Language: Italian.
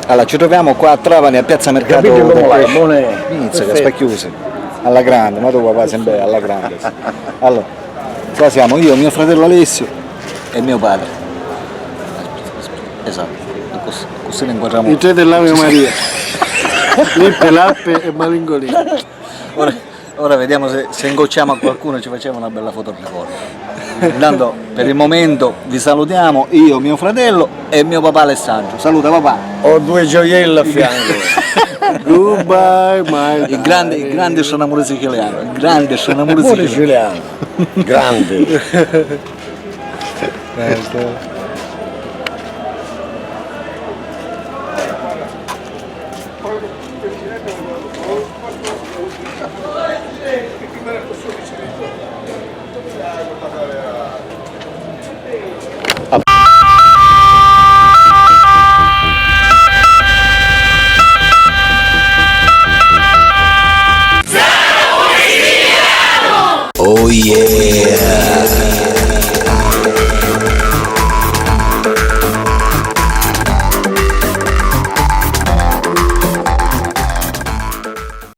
Allora, ci troviamo qua a Trapani, a Piazza Mercato Capite del come Pesce. buone. Inizia, che sta chiusa. Alla grande, ma tu papà sempre alla grande. Allora, qua siamo io, mio fratello Alessio e mio padre. Esatto, così ne inquadriamo. I tre dell'Ave Maria. Lippe, Lappe e Malingolini. Ora vediamo se ingocciamo a qualcuno e ci facciamo una bella foto ricordo. Intanto per il momento vi salutiamo, io, mio fratello e mio papà Alessandro. Saluta papà. Ho due gioielli a fianco. Goodbye, my Il grande suonamore siciliano. Il grande suonamore Pure siciliano. Giuliano. Grande.